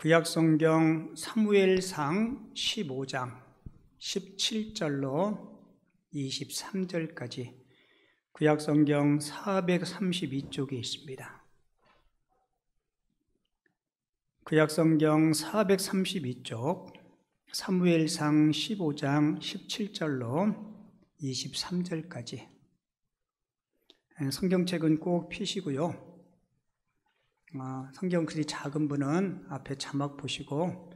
구약성경 사무엘상 15장 17절로 23절까지 구약성경 432쪽에 있습니다. 구약성경 432쪽 사무엘상 15장 17절로 23절까지 성경책은 꼭 펴시고요. 성경 글이 작은 분은 앞에 자막 보시고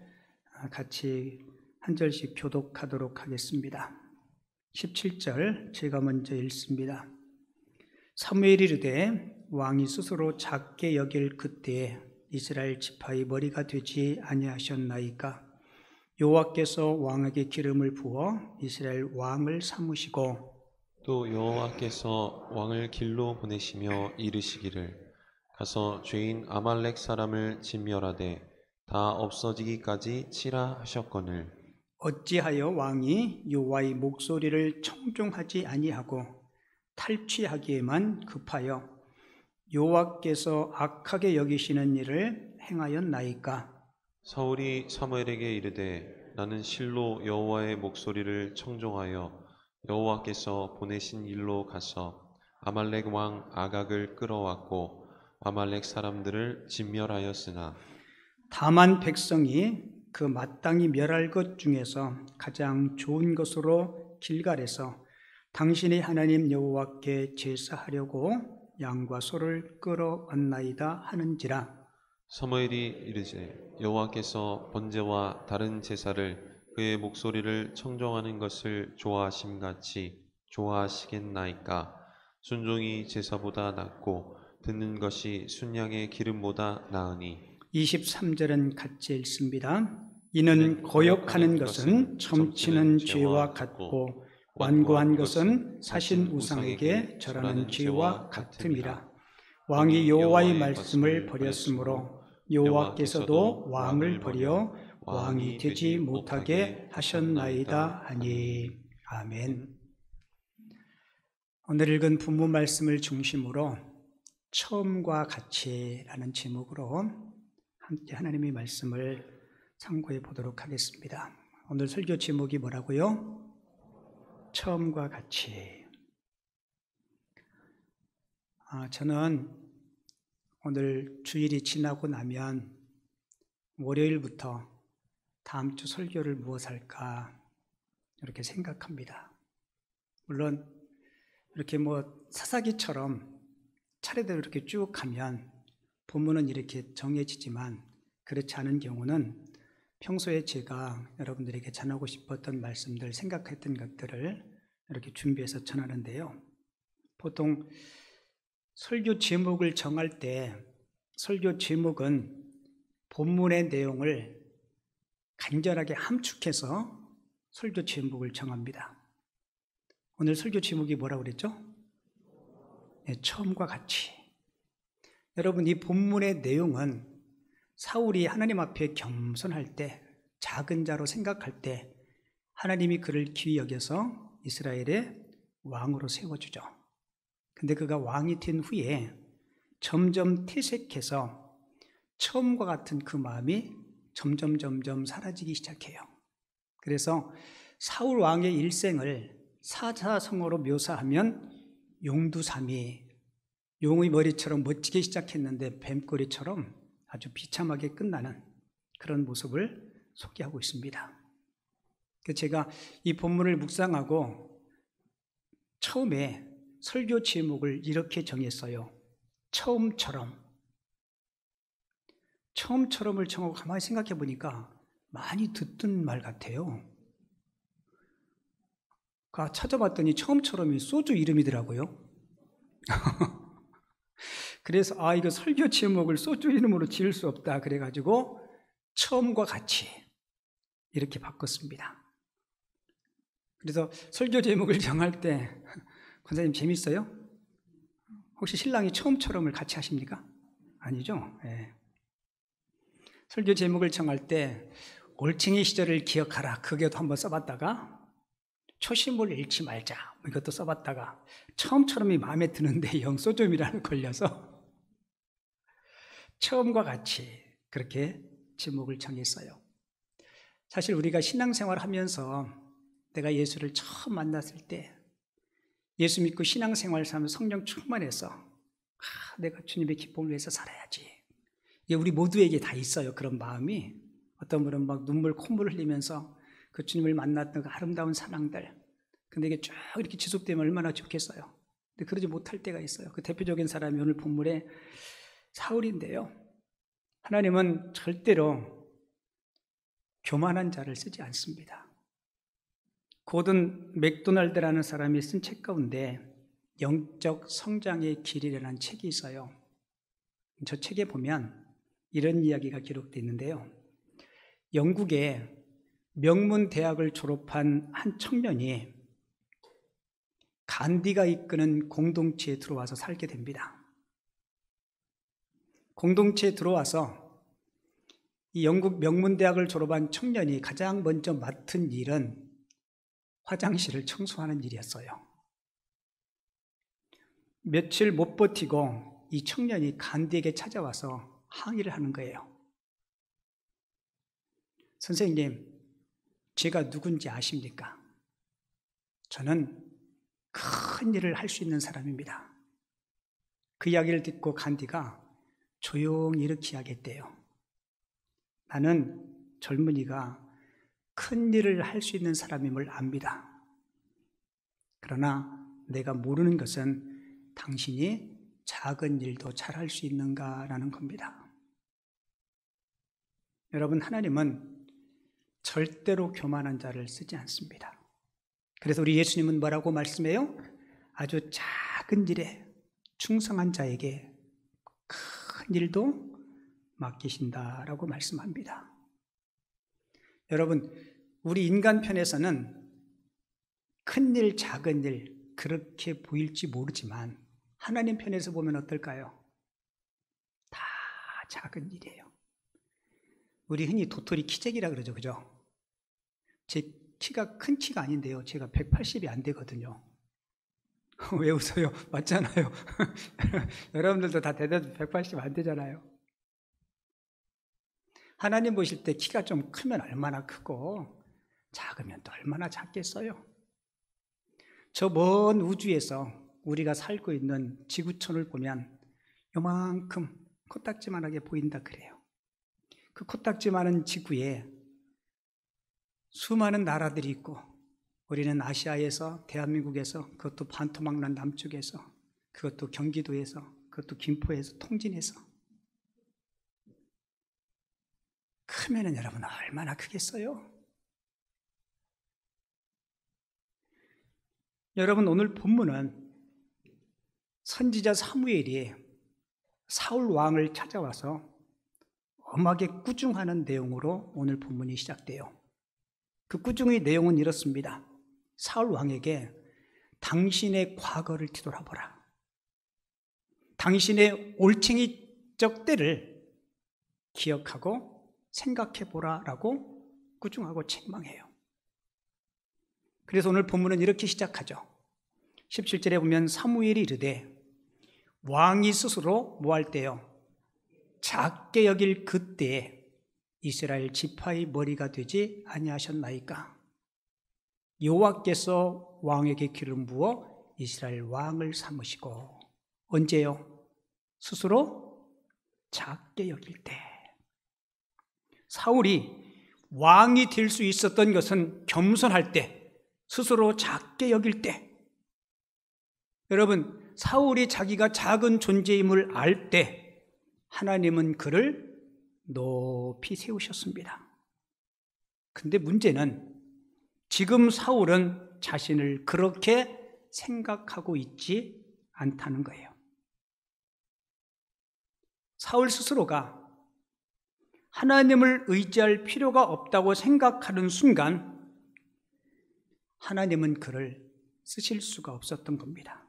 같이 한 절씩 교독하도록 하겠습니다. 17절 제가 먼저 읽습니다. 사무엘이 이르되 왕이 스스로 작게 여길 그때에 이스라엘 지파의 머리가 되지 아니하셨나이까. 여호와께서 왕에게 기름을 부어 이스라엘 왕을 삼으시고 또 여호와께서 왕을 길로 보내시며 이르시기를 가서 죄인 아말렉 사람을 진멸하되 다 없어지기까지 치라 하셨거늘 어찌하여 왕이 여호와의 목소리를 청종하지 아니하고 탈취하기에만 급하여 여호와께서 악하게 여기시는 일을 행하였나이까. 사울이 사무엘에게 이르되 나는 실로 여호와의 목소리를 청종하여 여호와께서 보내신 일로 가서 아말렉 왕 아각을 끌어왔고 아말렉 사람들을 진멸하였으나 다만 백성이 그 마땅히 멸할 것 중에서 가장 좋은 것으로 길갈에서 당신의 하나님 여호와께 제사하려고 양과 소를 끌어왔나이다 하는지라. 사무엘이 이르되 여호와께서 번제와 다른 제사를 그의 목소리를 청종하는 것을 좋아하심같이 좋아하시겠나이까. 순종이 제사보다 낫고 듣는 것이 순양의 기름보다 나으니. 23절은 같이 읽습니다. 이는 거역하는 것은 점치는 죄와 같고 완고한 것은 사신 우상에게 절하는 죄와 같음이라. 왕이 여호와의 말씀을 버렸으므로 여호와께서도 왕을 버려 왕이 되지 못하게 하셨나이다 하니. 아멘. 오늘 읽은 본문 말씀을 중심으로 처음과 같이라는 제목으로 함께 하나님의 말씀을 참고해 보도록 하겠습니다. 오늘 설교 제목이 뭐라고요? 처음과 같이. 저는 오늘 주일이 지나고 나면 월요일부터 다음 주 설교를 무엇 할까 이렇게 생각합니다. 물론 이렇게 사사기처럼 차례대로 이렇게 쭉 가면 본문은 이렇게 정해지지만 그렇지 않은 경우는 평소에 제가 여러분들에게 전하고 싶었던 말씀들, 생각했던 것들을 이렇게 준비해서 전하는데요. 보통 설교 제목을 정할 때 설교 제목은 본문의 내용을 간절하게 함축해서 설교 제목을 정합니다. 오늘 설교 제목이 뭐라고 그랬죠? 처음과 같이. 여러분, 이 본문의 내용은 사울이 하나님 앞에 겸손할 때, 작은 자로 생각할 때 하나님이 그를 귀히 여겨서 이스라엘의 왕으로 세워주죠. 근데 그가 왕이 된 후에 점점 퇴색해서 처음과 같은 그 마음이 점점 사라지기 시작해요. 그래서 사울 왕의 일생을 사자성어로 묘사하면 용두삼이, 용의 머리처럼 멋지게 시작했는데 뱀꼬리처럼 아주 비참하게 끝나는 그런 모습을 소개하고 있습니다. 제가 이 본문을 묵상하고 처음에 설교 제목을 이렇게 정했어요. 처음처럼을 정하고 가만히 생각해 보니까 많이 듣던 말 같아요. 찾아봤더니 처음처럼이 소주 이름이더라고요. 그래서 이거 설교 제목을 소주 이름으로 지을 수 없다 그래가지고 처음과 같이 이렇게 바꿨습니다. 그래서 설교 제목을 정할 때 권사님 재밌어요? 혹시 신랑이 처음처럼을 같이 하십니까? 아니죠? 네. 설교 제목을 정할 때 올챙이 시절을 기억하라 그게도 한번 써봤다가 초심을 잃지 말자 이것도 써봤다가 처음처럼이 마음에 드는데 영소점이라는 걸려서 처음과 같이 그렇게 제목을 정했어요. 사실 우리가 신앙생활 하면서 내가 예수를 처음 만났을 때 예수 믿고 신앙생활 하면서 성령 충만해서 내가 주님의 기쁨을 위해서 살아야지. 이게 우리 모두에게 다 있어요. 그런 마음이. 어떤 분은 막 눈물 콧물을 흘리면서 그 주님을 만났던 그 아름다운 사랑들. 근데 이게 쭉 이렇게 지속되면 얼마나 좋겠어요. 근데 그러지 못할 때가 있어요. 그 대표적인 사람이 오늘 본문에 사울인데요. 하나님은 절대로 교만한 자를 쓰지 않습니다. 고든 맥도날드라는 사람이 쓴 책 가운데 영적 성장의 길이라는 책이 있어요. 저 책에 보면 이런 이야기가 기록되어 있는데요. 영국의 명문 대학을 졸업한 한 청년이 간디가 이끄는 공동체에 들어와서 살게 됩니다. 공동체에 들어와서 이 영국 명문 대학을 졸업한 청년이 가장 먼저 맡은 일은 화장실을 청소하는 일이었어요. 며칠 못 버티고 이 청년이 간디에게 찾아와서 항의를 하는 거예요. 선생님, 제가 누군지 아십니까? 저는 큰 일을 할 수 있는 사람입니다. 그 이야기를 듣고 간디가 조용히 이렇게 이야기했대요. 나는 젊은이가 큰 일을 할 수 있는 사람임을 압니다. 그러나 내가 모르는 것은 당신이 작은 일도 잘할 수 있는가라는 겁니다. 여러분, 하나님은 절대로 교만한 자를 쓰지 않습니다. 그래서 우리 예수님은 뭐라고 말씀해요? 아주 작은 일에 충성한 자에게 큰 일도 맡기신다라고 말씀합니다. 여러분, 우리 인간 편에서는 큰 일, 작은 일 그렇게 보일지 모르지만 하나님 편에서 보면 어떨까요? 다 작은 일이에요. 우리 흔히 도토리 키재기라 그러죠, 그죠? 제 키가 큰 키가 아닌데요. 제가 180이 안 되거든요. 왜 웃어요? 맞잖아요. 여러분들도 다 대답 180 안 되잖아요. 하나님 보실 때 키가 좀 크면 얼마나 크고 작으면 또 얼마나 작겠어요? 저 먼 우주에서 우리가 살고 있는 지구촌을 보면 요만큼 코딱지만하게 보인다 그래요. 그 코딱지만한 지구에 수많은 나라들이 있고 우리는 아시아에서, 대한민국에서, 그것도 반토막난 남쪽에서, 그것도 경기도에서, 그것도 김포에서, 통진에서 크면은 여러분 얼마나 크겠어요? 여러분, 오늘 본문은 선지자 사무엘이 사울 왕을 찾아와서 엄하게 꾸중하는 내용으로 오늘 본문이 시작돼요. 그 꾸중의 내용은 이렇습니다. 사울 왕에게 당신의 과거를 뒤돌아보라. 당신의 올챙이적 때를 기억하고 생각해보라 라고 꾸중하고 책망해요. 그래서 오늘 본문은 이렇게 시작하죠. 17절에 보면 사무엘이 이르되 왕이 스스로 뭐 할 때요? 작게 여길 그때에 이스라엘 지파의 머리가 되지 아니하셨나이까? 여호와께서 왕에게 기름 부어 이스라엘 왕을 삼으시고 언제요? 스스로 작게 여길 때. 사울이 왕이 될 수 있었던 것은 겸손할 때, 스스로 작게 여길 때. 여러분, 사울이 자기가 작은 존재임을 알 때 하나님은 그를 높이 세우셨습니다. 근데 문제는 지금 사울은 자신을 그렇게 생각하고 있지 않다는 거예요. 사울 스스로가 하나님을 의지할 필요가 없다고 생각하는 순간 하나님은 그를 쓰실 수가 없었던 겁니다.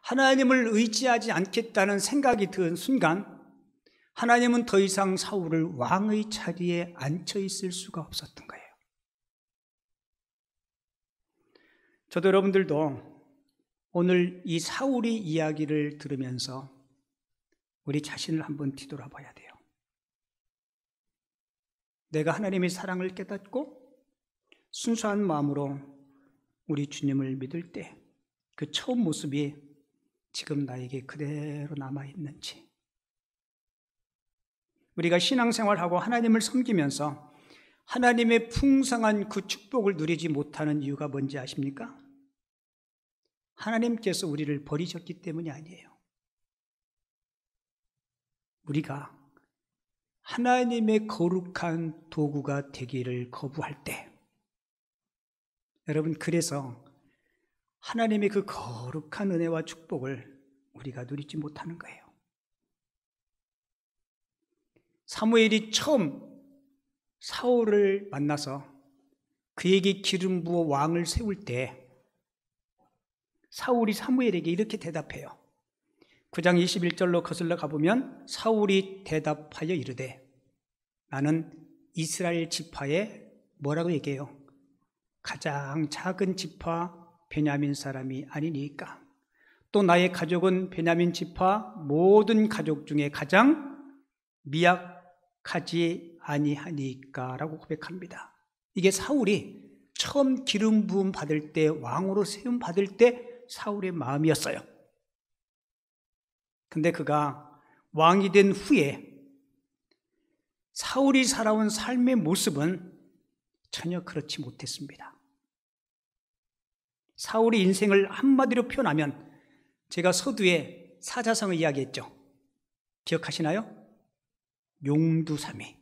하나님을 의지하지 않겠다는 생각이 든 순간 하나님은 더 이상 사울을 왕의 자리에 앉혀 있을 수가 없었던 거예요. 저도 여러분들도 오늘 이 사울의 이야기를 들으면서 우리 자신을 한번 뒤돌아봐야 돼요. 내가 하나님의 사랑을 깨닫고 순수한 마음으로 우리 주님을 믿을 때 그 처음 모습이 지금 나에게 그대로 남아있는지, 우리가 신앙생활하고 하나님을 섬기면서 하나님의 풍성한 그 축복을 누리지 못하는 이유가 뭔지 아십니까? 하나님께서 우리를 버리셨기 때문이 아니에요. 우리가 하나님의 거룩한 도구가 되기를 거부할 때, 여러분, 그래서 하나님의 그 거룩한 은혜와 축복을 우리가 누리지 못하는 거예요. 사무엘이 처음 사울을 만나서 그에게 기름 부어 왕을 세울 때 사울이 사무엘에게 이렇게 대답해요. 9장 21절로 거슬러 가보면 사울이 대답하여 이르되 나는 이스라엘 지파에 뭐라고 얘기해요? 가장 작은 지파 베냐민 사람이 아니니까, 또 나의 가족은 베냐민 지파 모든 가족 중에 가장 미약하지 아니하니까 라고 고백합니다. 이게 사울이 처음 기름 부음 받을 때, 왕으로 세움 받을 때 사울의 마음이었어요. 근데 그가 왕이 된 후에 사울이 살아온 삶의 모습은 전혀 그렇지 못했습니다. 사울의 인생을 한마디로 표현하면, 제가 서두에 사자성을 이야기했죠. 기억하시나요? 용두사미.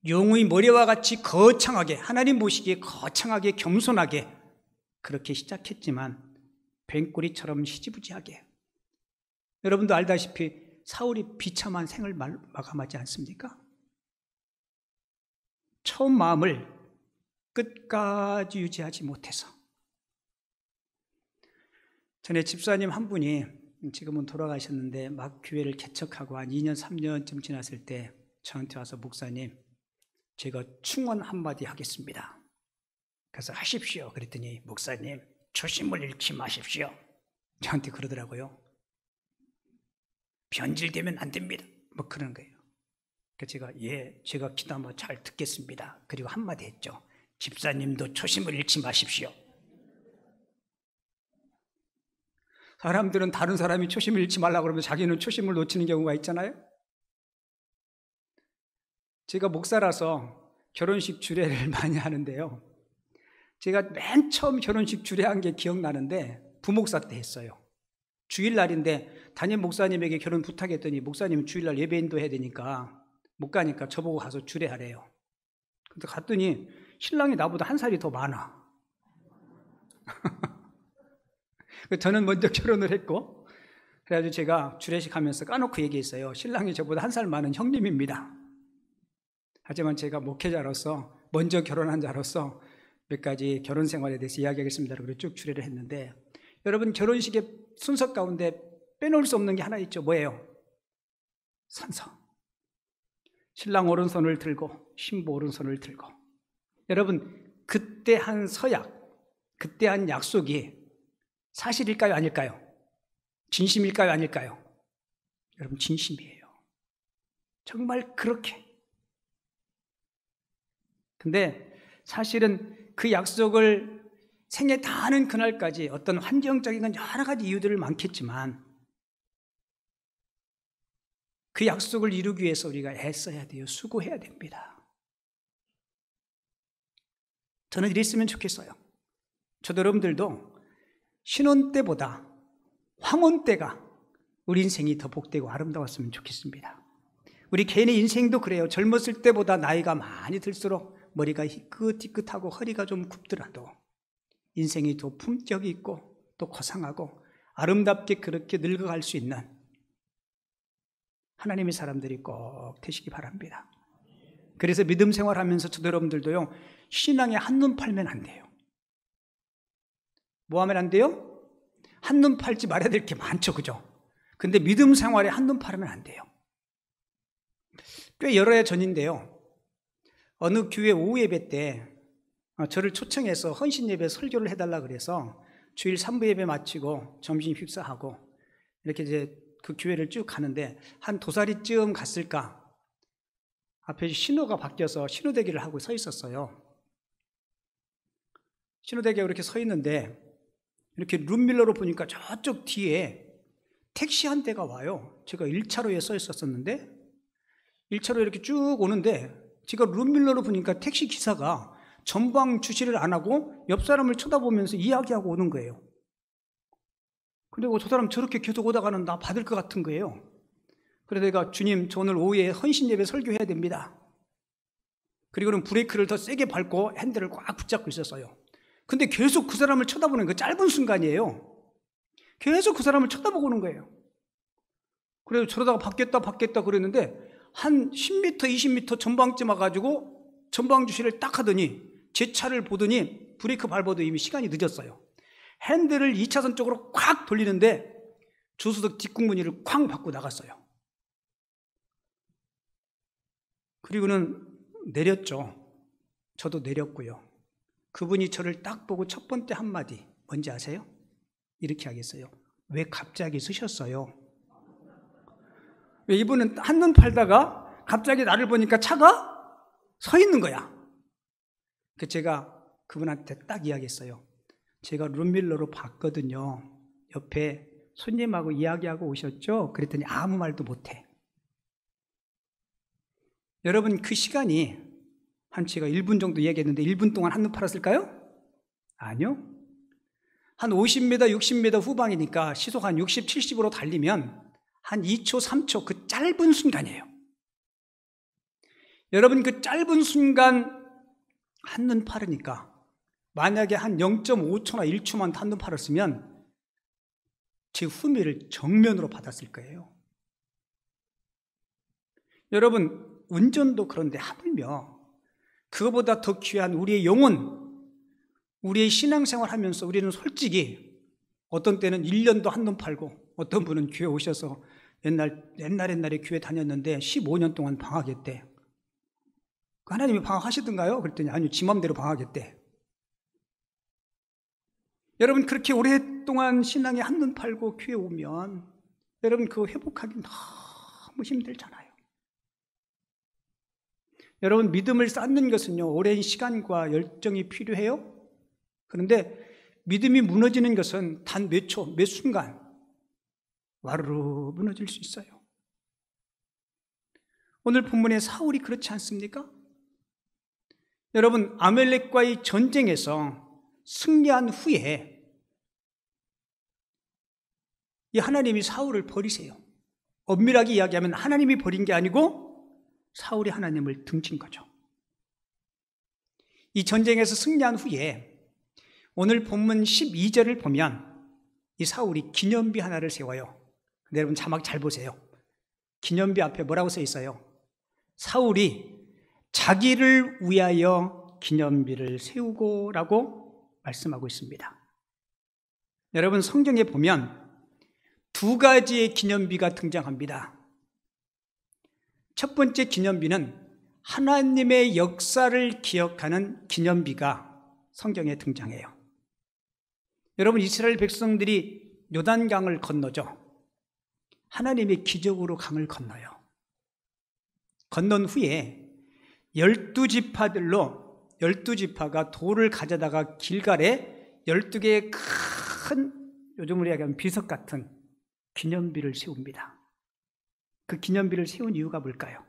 용의 머리와 같이 거창하게, 하나님 보시기에 거창하게 겸손하게 그렇게 시작했지만 뱀꼬리처럼 시지부지하게. 여러분도 알다시피 사울이 비참한 생을 마감하지 않습니까? 처음 마음을 끝까지 유지하지 못해서. 전에 집사님 한 분이, 지금은 돌아가셨는데 막 교회를 개척하고 한 2년 3년쯤 지났을 때 저한테 와서, 목사님, 제가 충언 한마디 하겠습니다. 그래서 하십시오. 그랬더니, 목사님, 초심을 잃지 마십시오. 저한테 그러더라고요. 변질되면 안 됩니다. 뭐 그런 거예요. 그래서 제가 기도하면 잘 듣겠습니다. 그리고 한마디 했죠. 집사님도 초심을 잃지 마십시오. 사람들은 다른 사람이 초심을 잃지 말라고 그러면 자기는 초심을 놓치는 경우가 있잖아요. 제가 목사라서 결혼식 주례를 많이 하는데요. 제가 맨 처음 결혼식 주례한 게 기억나는데 부목사 때 했어요. 주일날인데 담임 목사님에게 결혼 부탁했더니 목사님은 주일날 예배 인도해야 되니까 못 가니까 저보고 가서 주례하래요. 근데 갔더니 신랑이 나보다 한 살이 더 많아. 저는 먼저 결혼을 했고, 그래가지고 제가 주례식 하면서 까놓고 얘기했어요. 신랑이 저보다 한 살 많은 형님입니다. 하지만 제가 목회자로서, 먼저 결혼한 자로서 몇 가지 결혼 생활에 대해서 이야기하겠습니다. 그리고 쭉 주례를 했는데, 여러분, 결혼식의 순서 가운데 빼놓을 수 없는 게 하나 있죠. 뭐예요? 산서. 신랑 오른손을 들고 신부 오른손을 들고. 여러분, 그때 한 서약, 그때 한 약속이 사실일까요? 아닐까요? 진심일까요? 아닐까요? 여러분, 진심이에요. 정말 그렇게. 근데 사실은 그 약속을 생애 다 하는 그날까지 어떤 환경적인 건 여러 가지 이유들을 많겠지만 그 약속을 이루기 위해서 우리가 애써야 돼요. 수고해야 됩니다. 저는 이랬으면 좋겠어요. 저도 여러분들도 신혼 때보다 황혼 때가 우리 인생이 더 복되고 아름다웠으면 좋겠습니다. 우리 개인의 인생도 그래요. 젊었을 때보다 나이가 많이 들수록 머리가 희끗희끗하고 허리가 좀 굽더라도 인생이 더 품격이 있고 또 고상하고 아름답게 그렇게 늙어갈 수 있는 하나님의 사람들이 꼭 되시기 바랍니다. 그래서 믿음 생활하면서 저도 여러분들도요, 신앙에 한눈 팔면 안 돼요. 뭐 하면 안 돼요? 한눈 팔지 말아야 될 게 많죠, 그죠? 근데 믿음 생활에 한눈 팔면 안 돼요. 꽤 여러 해 전인데요, 어느 교회 오후 예배 때 저를 초청해서 헌신 예배 설교를 해달라 그래서 주일 3부 예배 마치고 점심 식사하고 이렇게 이제 그 교회를 쭉 가는데 한 도사리쯤 갔을까, 앞에 신호가 바뀌어서 신호대기를 하고 서 있었어요. 신호대기가 이렇게 서 있는데 이렇게 룸밀러로 보니까 저쪽 뒤에 택시 한 대가 와요. 제가 1차로에 서 있었었는데 1차로에 이렇게 쭉 오는데 제가 룸밀러로 보니까 택시 기사가 전방 주시를 안 하고 옆 사람을 쳐다보면서 이야기하고 오는 거예요. 그리고 저 사람 저렇게 계속 오다가는 나 받을 것 같은 거예요. 그래서 내가 주님, 저 오늘 오후에 헌신 예배 설교해야 됩니다. 그리고는 브레이크를 더 세게 밟고 핸들을 꽉 붙잡고 있었어요. 근데 계속 그 사람을 쳐다보는 그 짧은 순간이에요. 계속 그 사람을 쳐다보고 오는 거예요. 그래서 저러다가 받겠다 그랬는데 한 10m, 20m 전방쯤 와가지고 전방 주시를 딱 하더니 제 차를 보더니 브레이크 밟아도 이미 시간이 늦었어요. 핸들을 2차선 쪽으로 콱 돌리는데 조수석 뒷궁문이를 쾅 받고 나갔어요. 그리고는 내렸죠. 저도 내렸고요. 그분이 저를 딱 보고 첫 번째 한마디 뭔지 아세요? 이렇게 하겠어요. 왜 갑자기 쓰셨어요? 왜 이분은 한눈 팔다가 갑자기 나를 보니까 차가 서 있는 거야. 그 제가 그분한테 딱 이야기했어요. 제가 룸밀러로 봤거든요. 옆에 손님하고 이야기하고 오셨죠? 그랬더니 아무 말도 못해. 여러분 그 시간이 한 제가 1분 정도 얘기했는데 1분 동안 한눈 팔았을까요? 아니요. 한 50m, 60m 후방이니까 시속 한 60, 70으로 달리면 한 2초, 3초 그 짧은 순간이에요. 여러분 그 짧은 순간 한눈 팔으니까 만약에 한 0.5초나 1초만 한눈 팔았으면 제 후미를 정면으로 받았을 거예요. 여러분 운전도 그런데 하물며 그거보다 더 귀한 우리의 영혼, 우리의 신앙생활 하면서 우리는 솔직히 어떤 때는 1년도 한눈 팔고 어떤 분은 교회 오셔서 옛날에 교회 다녔는데 15년 동안 방학했대. 하나님이 방학하시던가요? 그랬더니 아니요, 지 맘대로 방학했대. 여러분 그렇게 오랫동안 신앙에 한눈 팔고 교회 오면 여러분 그거 회복하기 너무 힘들잖아요. 여러분 믿음을 쌓는 것은요 오랜 시간과 열정이 필요해요. 그런데 믿음이 무너지는 것은 단 몇 초, 몇 순간 와르르 무너질 수 있어요. 오늘 본문의 사울이 그렇지 않습니까? 여러분 아멜렉과의 전쟁에서 승리한 후에 이 하나님이 사울을 버리세요. 엄밀하게 이야기하면 하나님이 버린 게 아니고 사울이 하나님을 등진 거죠. 이 전쟁에서 승리한 후에 오늘 본문 12절을 보면 이 사울이 기념비 하나를 세워요. 근데 여러분 자막 잘 보세요. 기념비 앞에 뭐라고 써 있어요? 사울이 자기를 위하여 기념비를 세우고라고 말씀하고 있습니다. 여러분 성경에 보면 두 가지의 기념비가 등장합니다. 첫 번째 기념비는 하나님의 역사를 기억하는 기념비가 성경에 등장해요. 여러분 이스라엘 백성들이 요단강을 건너죠. 하나님의 기적으로 강을 건너요. 건넌 후에 12지파들로 12지파가 돌을 가져다가 길갈에 12개의 큰 요즘으로 이야기하면 비석 같은 기념비를 세웁니다. 그 기념비를 세운 이유가 뭘까요?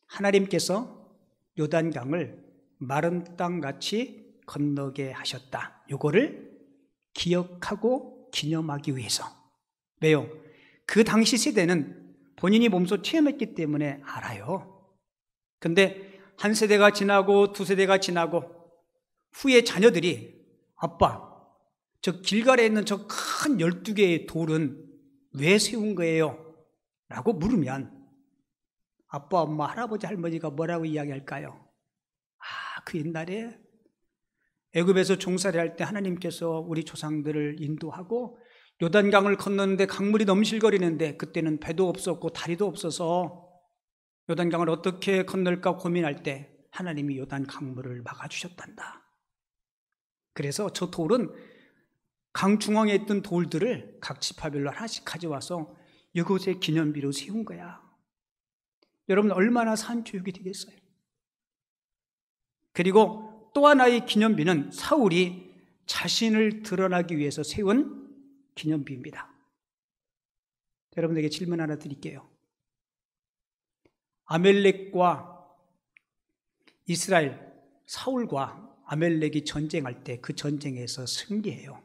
하나님께서 요단강을 마른 땅같이 건너게 하셨다. 요거를 기억하고 기념하기 위해서. 왜요? 그 당시 세대는 본인이 몸소 체험했기 때문에 알아요. 근데 한 세대가 지나고 두 세대가 지나고 후에 자녀들이 아빠, 저 길갈에 있는 저 큰 12개의 돌은 왜 세운 거예요? 라고 물으면 아빠, 엄마, 할아버지, 할머니가 뭐라고 이야기할까요? 그 옛날에 애굽에서 종살이 할 때 하나님께서 우리 조상들을 인도하고 요단강을 건너는데 강물이 넘실거리는데 그때는 배도 없었고 다리도 없어서 요단강을 어떻게 건널까 고민할 때 하나님이 요단 강물을 막아주셨단다. 그래서 저 돌은 강 중앙에 있던 돌들을 각 지파별로 하나씩 가져와서 이곳에 기념비로 세운 거야. 여러분 얼마나 산교육이 되겠어요? 그리고 또 하나의 기념비는 사울이 자신을 드러나기 위해서 세운 기념비입니다. 여러분에게 질문 하나 드릴게요. 아멜렉과 이스라엘, 사울과 아멜렉이 전쟁할 때 그 전쟁에서 승리해요.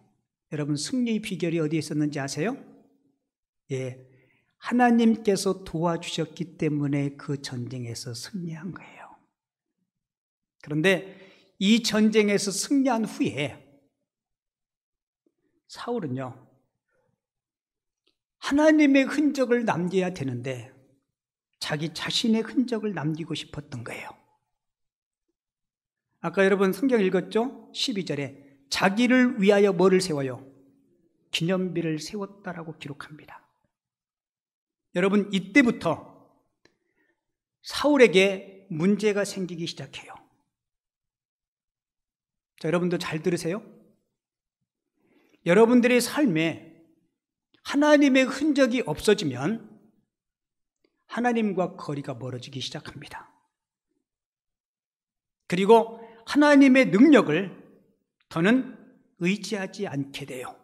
여러분 승리의 비결이 어디에 있었는지 아세요? 예, 하나님께서 도와주셨기 때문에 그 전쟁에서 승리한 거예요. 그런데 이 전쟁에서 승리한 후에 사울은요, 하나님의 흔적을 남겨야 되는데 자기 자신의 흔적을 남기고 싶었던 거예요. 아까 여러분 성경 읽었죠? 12절에 자기를 위하여 뭐를 세워요? 기념비를 세웠다라고 기록합니다. 여러분 이때부터 사울에게 문제가 생기기 시작해요. 자, 여러분도 잘 들으세요. 여러분들의 삶에 하나님의 흔적이 없어지면 하나님과 거리가 멀어지기 시작합니다. 그리고 하나님의 능력을 더는 의지하지 않게 돼요.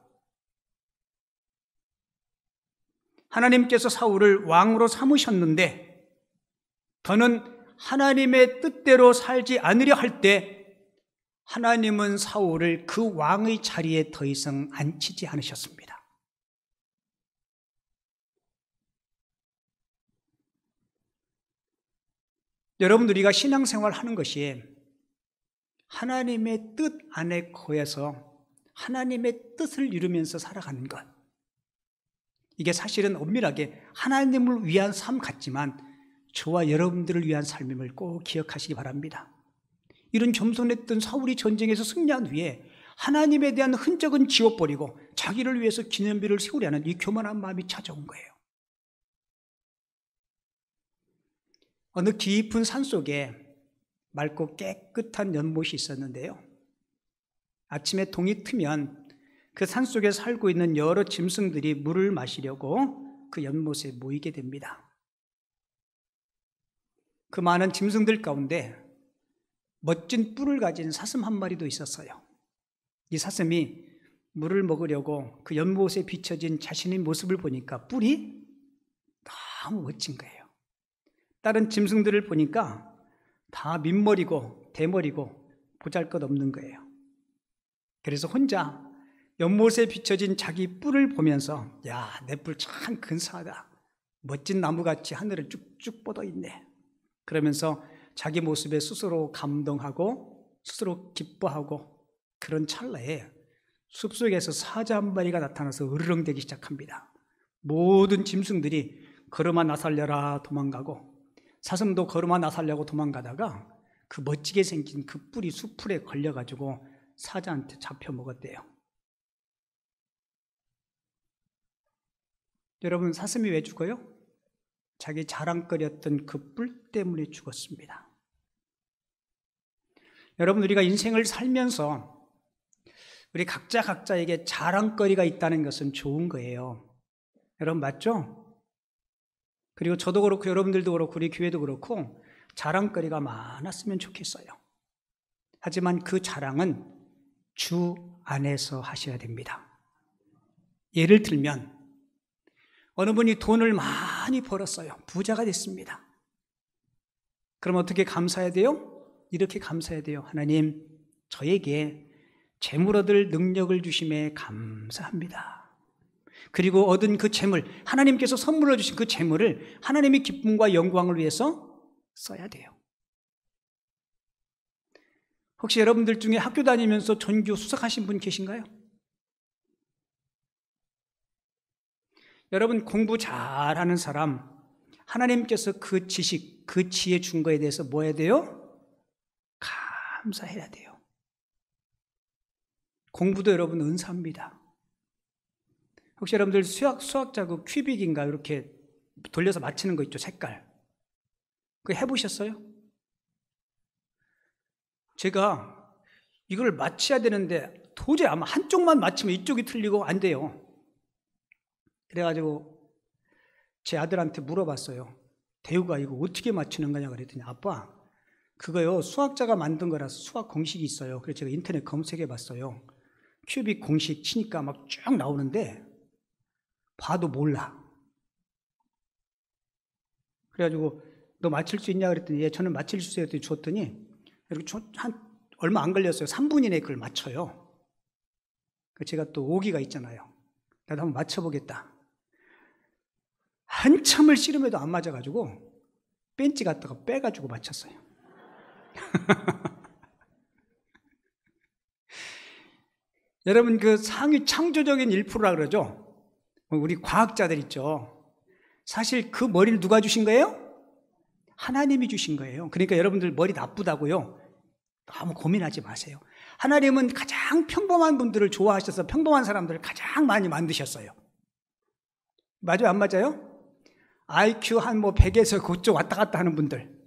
하나님께서 사울을 왕으로 삼으셨는데 더는 하나님의 뜻대로 살지 않으려 할 때 하나님은 사울을 그 왕의 자리에 더 이상 앉히지 않으셨습니다. 여러분, 우리가 신앙생활 하는 것이 하나님의 뜻 안에 거해서 하나님의 뜻을 이루면서 살아가는 것, 이게 사실은 엄밀하게 하나님을 위한 삶 같지만 저와 여러분들을 위한 삶임을 꼭 기억하시기 바랍니다. 이런 겸손했던 사울이 전쟁에서 승리한 후에 하나님에 대한 흔적은 지워버리고 자기를 위해서 기념비를 세우려는 이 교만한 마음이 찾아온 거예요. 어느 깊은 산속에 맑고 깨끗한 연못이 있었는데요, 아침에 동이 트면 그 산속에 살고 있는 여러 짐승들이 물을 마시려고 그 연못에 모이게 됩니다. 그 많은 짐승들 가운데 멋진 뿔을 가진 사슴 한 마리도 있었어요. 이 사슴이 물을 먹으려고 그 연못에 비춰진 자신의 모습을 보니까 뿔이 너무 멋진 거예요. 다른 짐승들을 보니까 다 민머리고 대머리고 보잘것없는 거예요. 그래서 혼자 연못에 비춰진 자기 뿔을 보면서 야, 내 뿔 참 근사하다, 멋진 나무같이 하늘을 쭉쭉 뻗어있네, 그러면서 자기 모습에 스스로 감동하고 스스로 기뻐하고, 그런 찰나에 숲속에서 사자 한 마리가 나타나서 으르렁대기 시작합니다. 모든 짐승들이 걸음아 나살려라 도망가고 사슴도 걸음아 나살려고 도망가다가 그 멋지게 생긴 그 뿔이 수풀에 걸려가지고 사자한테 잡혀 먹었대요. 여러분, 사슴이 왜 죽어요? 자기 자랑거리였던 그 뿔 때문에 죽었습니다. 여러분, 우리가 인생을 살면서 우리 각자에게 자랑거리가 있다는 것은 좋은 거예요. 여러분 맞죠? 그리고 저도 그렇고 여러분들도 그렇고 우리 교회도 그렇고 자랑거리가 많았으면 좋겠어요. 하지만 그 자랑은 주 안에서 하셔야 됩니다. 예를 들면 어느 분이 돈을 많이 벌었어요. 부자가 됐습니다. 그럼 어떻게 감사해야 돼요? 이렇게 감사해야 돼요. 하나님, 저에게 재물 얻을 능력을 주심에 감사합니다. 그리고 얻은 그 재물, 하나님께서 선물로 주신 그 재물을 하나님의 기쁨과 영광을 위해서 써야 돼요. 혹시 여러분들 중에 학교 다니면서 전교 수석하신 분 계신가요? 여러분, 공부 잘하는 사람, 하나님께서 그 지식, 그 지혜 준 거에 대해서 뭐 해야 돼요? 감사해야 돼요. 공부도 여러분 은사입니다. 혹시 여러분들 수학자 그 큐빅인가 이렇게 돌려서 맞히는 거 있죠, 색깔. 그거 해보셨어요? 제가 이걸 맞춰야 되는데 도저히 아마 한쪽만 맞추면 이쪽이 틀리고 안 돼요. 그래가지고 제 아들한테 물어봤어요. 대우가 이거 어떻게 맞추는 거냐 그랬더니 아빠 그거요 수학자가 만든 거라서 수학 공식이 있어요. 그래서 제가 인터넷 검색해 봤어요. 큐빅 공식 치니까 막 쭉 나오는데 봐도 몰라. 그래가지고 너 맞힐 수 있냐 그랬더니 예 저는 맞힐 수 있어요. 그랬더니 줬더니 이렇게 한 얼마 안 걸렸어요. 3분 이내에 그걸 맞춰요. 제가 또 오기가 있잖아요. 나도 한번 맞춰보겠다. 한참을 씨름해도 안 맞아가지고 벤치 갔다가 빼가지고 맞췄어요. 여러분 그 상위 창조적인 1%라 그러죠. 우리 과학자들 있죠. 사실 그 머리를 누가 주신 거예요? 하나님이 주신 거예요. 그러니까 여러분들 머리 나쁘다고요 너무 고민하지 마세요. 하나님은 가장 평범한 분들을 좋아하셔서 평범한 사람들을 가장 많이 만드셨어요. 맞아요? 안 맞아요? IQ 한 100에서 그쪽 왔다 갔다 하는 분들.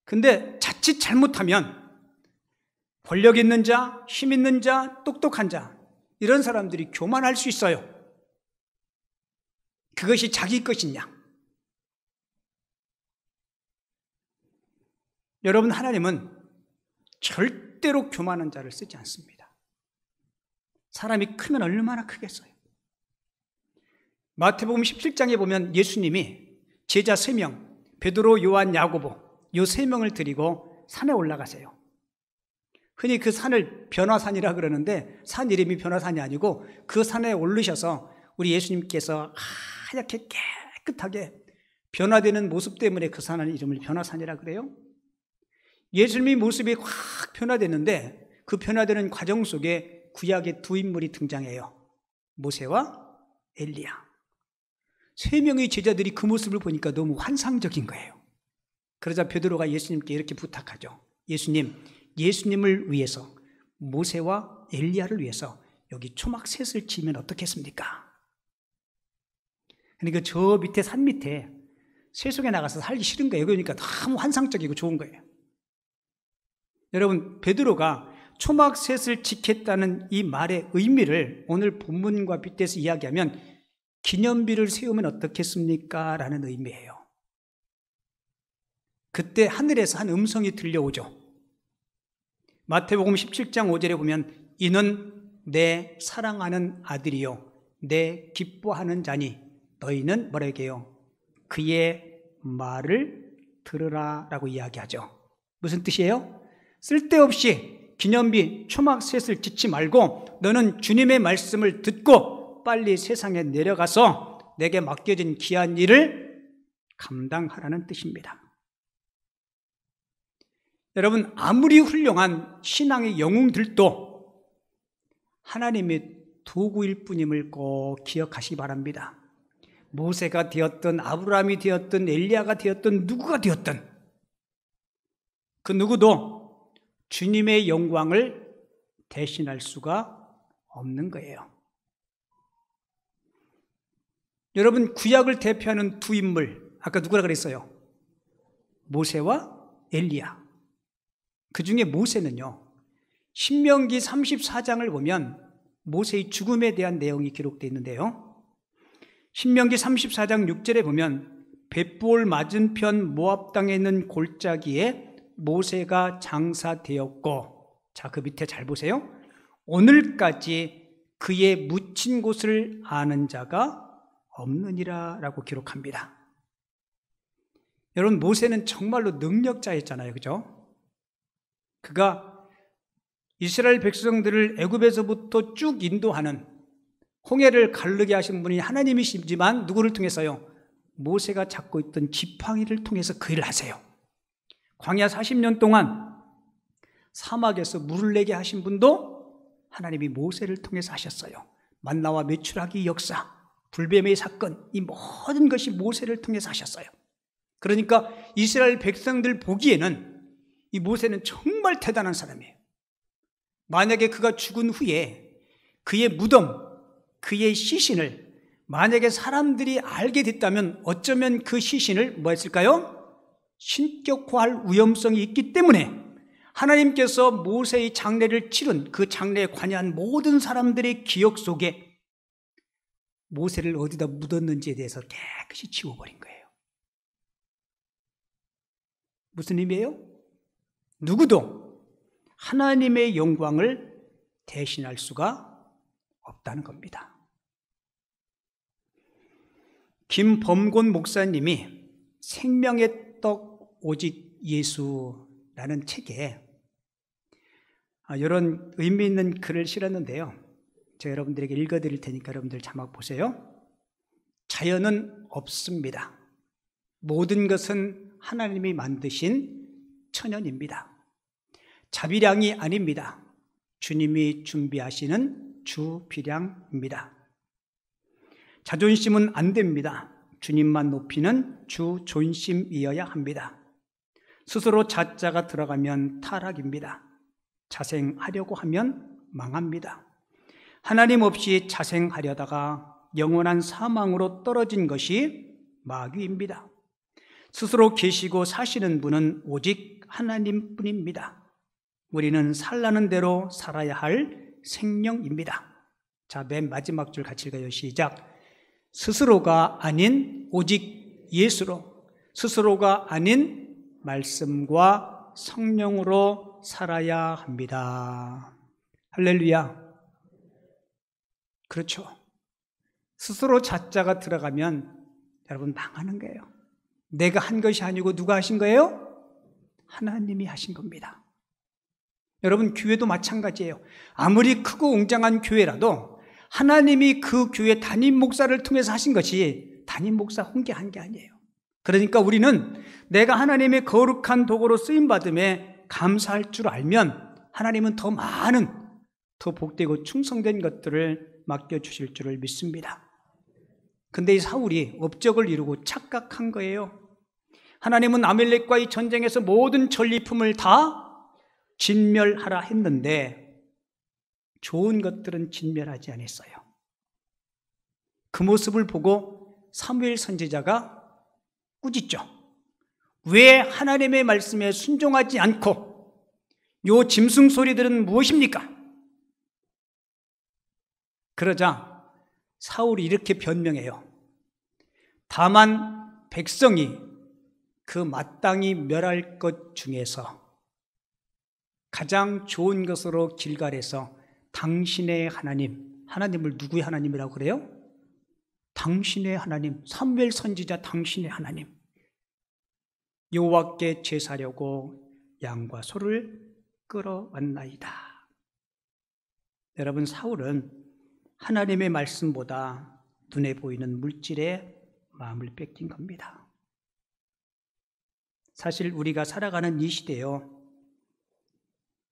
근데 자칫 잘못하면 권력 있는 자, 힘 있는 자, 똑똑한 자 이런 사람들이 교만할 수 있어요. 그것이 자기 것이냐? 여러분 하나님은 절대로 교만한 자를 쓰지 않습니다. 사람이 크면 얼마나 크겠어요. 마태복음 17장에 보면 예수님이 제자 3명 베드로, 요한, 야고보 요 3명을 데리고 산에 올라가세요. 흔히 그 산을 변화산이라 그러는데 산 이름이 변화산이 아니고 그 산에 오르셔서 우리 예수님께서 하얗게 깨끗하게 변화되는 모습 때문에 그 산의 이름을 변화산이라 그래요. 예수님의 모습이 확 변화됐는데 그 변화되는 과정 속에 구약의 두 인물이 등장해요. 모세와 엘리야. 3명의 제자들이 그 모습을 보니까 너무 환상적인 거예요. 그러자 베드로가 예수님께 이렇게 부탁하죠. 예수님을 위해서 모세와 엘리야를 위해서 여기 초막셋을 지면 어떻겠습니까? 그러니까 저 밑에 산 밑에 새 속에 나가서 살기 싫은 거예요. 그러니까 너무 환상적이고 좋은 거예요. 여러분 베드로가 초막셋을 지켰다는 이 말의 의미를 오늘 본문과 빗대서 이야기하면 기념비를 세우면 어떻겠습니까? 라는 의미예요. 그때 하늘에서 한 음성이 들려오죠. 마태복음 17장 5절에 보면 이는 내 사랑하는 아들이요 내 기뻐하는 자니 너희는 뭐라고 해요? 그의 말을 들으라 라고 이야기하죠. 무슨 뜻이에요? 쓸데없이 기념비 초막셋을 짓지 말고 너는 주님의 말씀을 듣고 빨리 세상에 내려가서 내게 맡겨진 귀한 일을 감당하라는 뜻입니다. 여러분 아무리 훌륭한 신앙의 영웅들도 하나님의 도구일 뿐임을 꼭 기억하시기 바랍니다. 모세가 되었든 아브라함이 되었든 엘리야가 되었든 누구가 되었든 그 누구도 주님의 영광을 대신할 수가 없는 거예요. 여러분 구약을 대표하는 두 인물 아까 누구라 그랬어요? 모세와 엘리야. 그 중에 모세는요 신명기 34장을 보면 모세의 죽음에 대한 내용이 기록되어 있는데요 신명기 34장 6절에 보면 벳볼 맞은편 모압 땅에 있는 골짜기에 모세가 장사되었고 자, 그 밑에 잘 보세요. 오늘까지 그의 묻힌 곳을 아는 자가 없느니라 라고 기록합니다. 여러분 모세는 정말로 능력자였잖아요. 그죠? 그가 이스라엘 백성들을 애굽에서부터 쭉 인도하는 홍해를 가르게 하신 분이 하나님이시지만 누구를 통해서요? 모세가 잡고 있던 지팡이를 통해서 그 일을 하세요. 광야 40년 동안 사막에서 물을 내게 하신 분도 하나님이 모세를 통해서 하셨어요. 만나와 메추라기 역사, 불뱀의 사건, 이 모든 것이 모세를 통해서 하셨어요. 그러니까 이스라엘 백성들 보기에는 이 모세는 정말 대단한 사람이에요. 만약에 그가 죽은 후에 그의 무덤, 그의 시신을 만약에 사람들이 알게 됐다면 어쩌면 그 시신을 뭐 했을까요? 신격화할 위험성이 있기 때문에 하나님께서 모세의 장례를 치른 그 장례에 관여한 모든 사람들의 기억 속에 모세를 어디다 묻었는지에 대해서 깨끗이 지워버린 거예요. 무슨 의미예요? 누구도 하나님의 영광을 대신할 수가 없다는 겁니다. 김범곤 목사님이 생명의 떡 오직 예수라는 책에 이런 의미 있는 글을 실었는데요. 제가 여러분들에게 읽어드릴 테니까 여러분들 자막 보세요. 자연은 없습니다. 모든 것은 하나님이 만드신 천연입니다. 자비량이 아닙니다. 주님이 준비하시는 주비량입니다. 자존심은 안 됩니다. 주님만 높이는 주존심이어야 합니다. 스스로 자자가 들어가면 타락입니다. 자생하려고 하면 망합니다. 하나님 없이 자생하려다가 영원한 사망으로 떨어진 것이 마귀입니다. 스스로 계시고 사시는 분은 오직 하나님뿐입니다. 우리는 살라는 대로 살아야 할 생명입니다. 자, 맨 마지막 줄 같이 읽어요. 시작. 스스로가 아닌 오직 예수로, 스스로가 아닌 말씀과 성령으로 살아야 합니다. 할렐루야. 그렇죠. 스스로 자자가 들어가면 여러분 망하는 거예요. 내가 한 것이 아니고 누가 하신 거예요? 하나님이 하신 겁니다. 여러분, 교회도 마찬가지예요. 아무리 크고 웅장한 교회라도 하나님이 그 교회 담임 목사를 통해서 하신 것이 담임 목사 홍계한 게 아니에요. 그러니까 우리는 내가 하나님의 거룩한 도구로 쓰임받음에 감사할 줄 알면 하나님은 더 많은, 더 복되고 충성된 것들을 맡겨주실 줄을 믿습니다. 근데 이 사울이 업적을 이루고 착각한 거예요. 하나님은 아멜렉과의 전쟁에서 모든 전리품을 다 진멸하라 했는데 좋은 것들은 진멸하지 않았어요. 그 모습을 보고 사무엘 선지자가 꾸짖죠. 왜 하나님의 말씀에 순종하지 않고 요 짐승 소리들은 무엇입니까? 그러자 사울이 이렇게 변명해요. 다만 백성이 그 마땅히 멸할 것 중에서 가장 좋은 것으로 길갈에서 당신의 하나님, 하나님을 누구의 하나님이라고 그래요? 당신의 하나님, 사무엘 선지자 당신의 하나님, 여호와께 제사려고 양과 소를 끌어왔나이다. 여러분, 사울은 하나님의 말씀보다 눈에 보이는 물질에 마음을 뺏긴 겁니다. 사실 우리가 살아가는 이 시대요,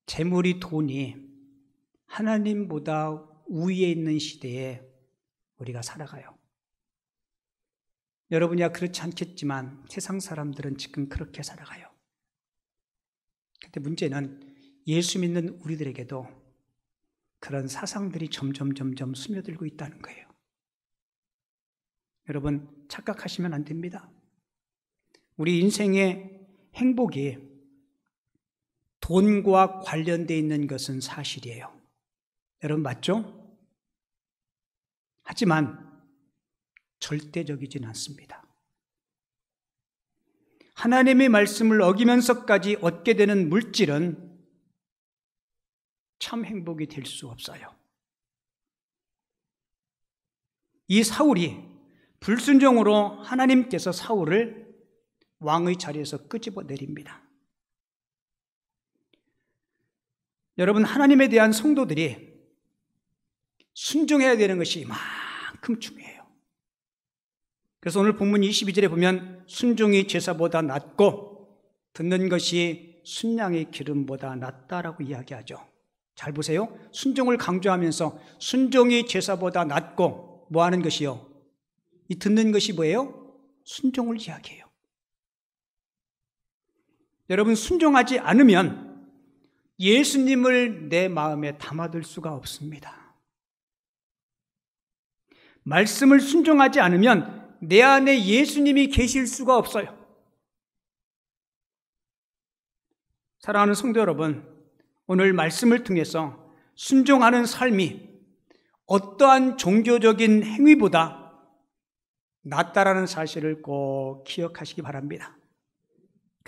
재물이, 돈이 하나님보다 우위에 있는 시대에 우리가 살아가요. 여러분이야 그렇지 않겠지만 세상 사람들은 지금 그렇게 살아가요. 근데 문제는 예수 믿는 우리들에게도 그런 사상들이 점점 스며들고 있다는 거예요. 여러분, 착각하시면 안 됩니다. 우리 인생의 행복이 돈과 관련되어 있는 것은 사실이에요. 여러분, 맞죠? 하지만 절대적이진 않습니다. 하나님의 말씀을 어기면서까지 얻게 되는 물질은 참 행복이 될 수 없어요. 이 사울이 불순종으로 하나님께서 사울을 왕의 자리에서 끄집어 내립니다. 여러분, 하나님에 대한 성도들이 순종해야 되는 것이 이만큼 중요해요. 그래서 오늘 본문 22절에 보면 순종이 제사보다 낫고 듣는 것이 순양의 기름보다 낫다라고 이야기하죠. 잘 보세요. 순종을 강조하면서 순종이 제사보다 낫고 뭐 하는 것이요? 이 듣는 것이 뭐예요? 순종을 이야기해요. 여러분, 순종하지 않으면 예수님을 내 마음에 담아둘 수가 없습니다. 말씀을 순종하지 않으면 내 안에 예수님이 계실 수가 없어요. 사랑하는 성도 여러분, 오늘 말씀을 통해서 순종하는 삶이 어떠한 종교적인 행위보다 낫다라는 사실을 꼭 기억하시기 바랍니다.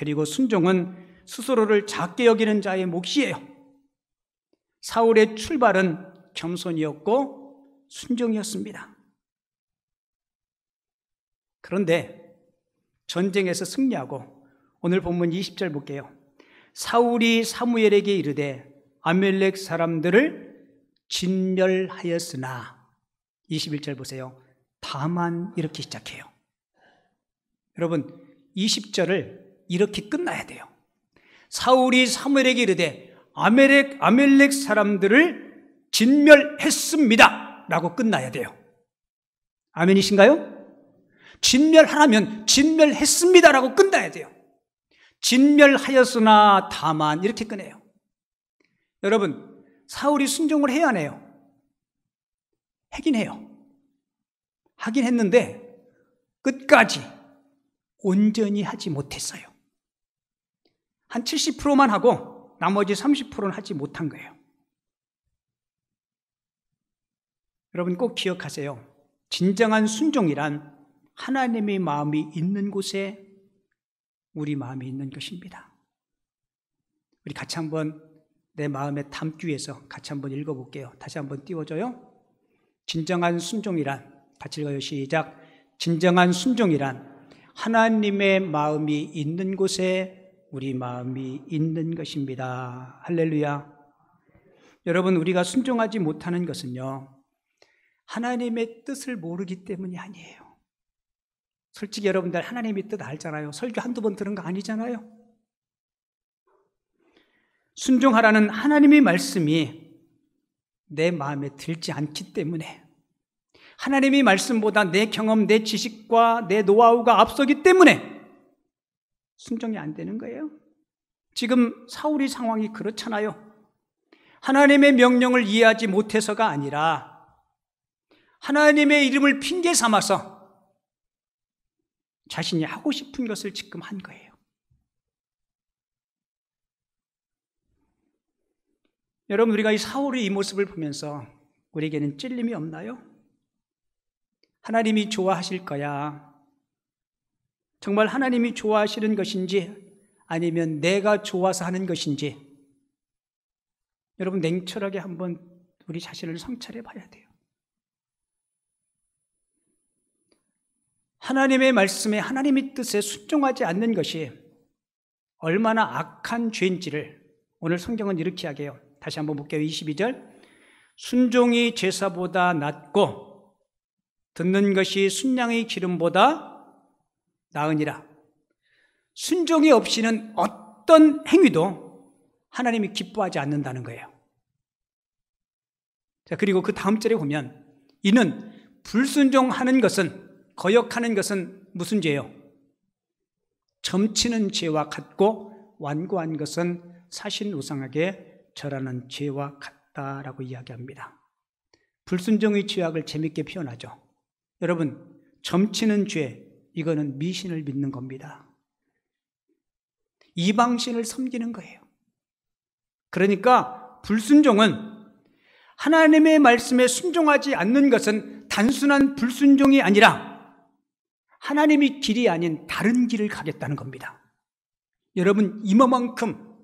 그리고 순종은 스스로를 작게 여기는 자의 몫이에요. 사울의 출발은 겸손이었고 순종이었습니다. 그런데 전쟁에서 승리하고 오늘 본문 20절 볼게요. 사울이 사무엘에게 이르되 아멜렉 사람들을 진멸하였으나 21절 보세요. 다만 이렇게 시작해요. 여러분 20절을 이렇게 끝나야 돼요. 사울이 사무엘에게 이르되 아멜렉 사람들을 진멸했습니다 라고 끝나야 돼요. 아멘이신가요? 진멸하라면 진멸했습니다 라고 끝나야 돼요. 진멸하였으나 다만 이렇게 끝내요. 여러분 사울이 순종을 해야 하네요. 하긴 해요. 하긴 했는데 끝까지 온전히 하지 못했어요. 한 70%만 하고 나머지 30%는 하지 못한 거예요. 여러분 꼭 기억하세요. 진정한 순종이란 하나님의 마음이 있는 곳에 우리 마음이 있는 것입니다. 우리 같이 한번 내 마음에 담기 위해서 같이 한번 읽어볼게요. 다시 한번 띄워줘요. 진정한 순종이란, 같이 읽어요. 시작. 진정한 순종이란 하나님의 마음이 있는 곳에 우리 마음이 있는 것입니다. 할렐루야. 여러분 우리가 순종하지 못하는 것은요 하나님의 뜻을 모르기 때문이 아니에요. 솔직히 여러분들 하나님의 뜻 알잖아요. 설교 한두 번 들은 거 아니잖아요. 순종하라는 하나님의 말씀이 내 마음에 들지 않기 때문에, 하나님의 말씀보다 내 경험, 내 지식과 내 노하우가 앞서기 때문에 순종이 안 되는 거예요. 지금 사울의 상황이 그렇잖아요. 하나님의 명령을 이해하지 못해서가 아니라 하나님의 이름을 핑계 삼아서 자신이 하고 싶은 것을 지금 한 거예요. 여러분 우리가 이 사울의 이 모습을 보면서 우리에게는 찔림이 없나요? 하나님이 좋아하실 거야. 정말 하나님이 좋아하시는 것인지 아니면 내가 좋아서 하는 것인지 여러분 냉철하게 한번 우리 자신을 성찰해 봐야 돼요. 하나님의 말씀에 하나님의 뜻에 순종하지 않는 것이 얼마나 악한 죄인지를 오늘 성경은 이렇게 하게요. 다시 한번 볼게요. 22절. 순종이 제사보다 낫고 듣는 것이 순양의 기름보다 나으니라. 순종이 없이는 어떤 행위도 하나님이 기뻐하지 않는다는 거예요. 자, 그리고 그 다음 절에 보면 이는 불순종하는 것은, 거역하는 것은 무슨 죄예요? 점치는 죄와 같고 완고한 것은 사신우상하게 절하는 죄와 같다라고 이야기합니다. 불순종의 죄악을 재밌게 표현하죠. 여러분 점치는 죄, 이거는 미신을 믿는 겁니다. 이방신을 섬기는 거예요. 그러니까 불순종은, 하나님의 말씀에 순종하지 않는 것은 단순한 불순종이 아니라 하나님의 길이 아닌 다른 길을 가겠다는 겁니다. 여러분 이만큼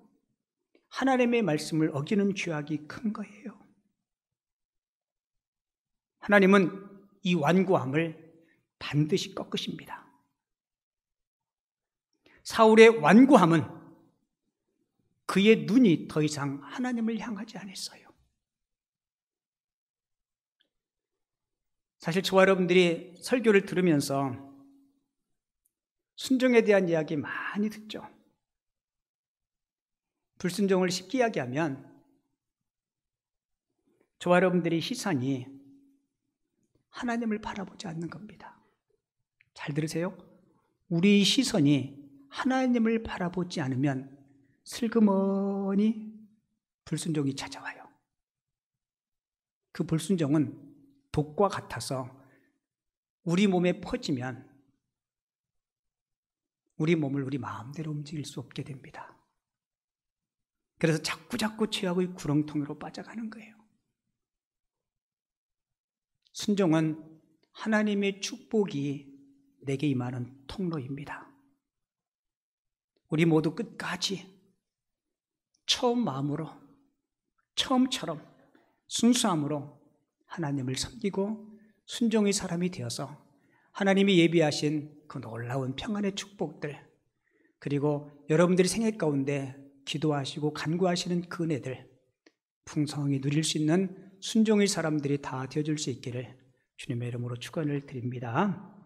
하나님의 말씀을 어기는 죄악이 큰 거예요. 하나님은 이 완고함을 반드시 꺾으십니다. 사울의 완고함은 그의 눈이 더 이상 하나님을 향하지 않았어요. 사실 저와 여러분들이 설교를 들으면서 순종에 대한 이야기 많이 듣죠. 불순종을 쉽게 이야기하면 저와 여러분들의 시선이 하나님을 바라보지 않는 겁니다. 잘 들으세요. 우리 시선이 하나님을 바라보지 않으면 슬그머니 불순종이 찾아와요. 그 불순종은 독과 같아서 우리 몸에 퍼지면 우리 몸을 우리 마음대로 움직일 수 없게 됩니다. 그래서 자꾸 죄악의 구렁텅이로 빠져가는 거예요. 순종은 하나님의 축복이 내게 임하는 통로입니다. 우리 모두 끝까지 처음 마음으로, 처음처럼 순수함으로 하나님을 섬기고 순종의 사람이 되어서 하나님이 예비하신 그 놀라운 평안의 축복들, 그리고 여러분들이 생애 가운데 기도하시고 간구하시는 그 은혜들 풍성히 누릴 수 있는 순종의 사람들이 다 되어줄 수 있기를 주님의 이름으로 축원을 드립니다.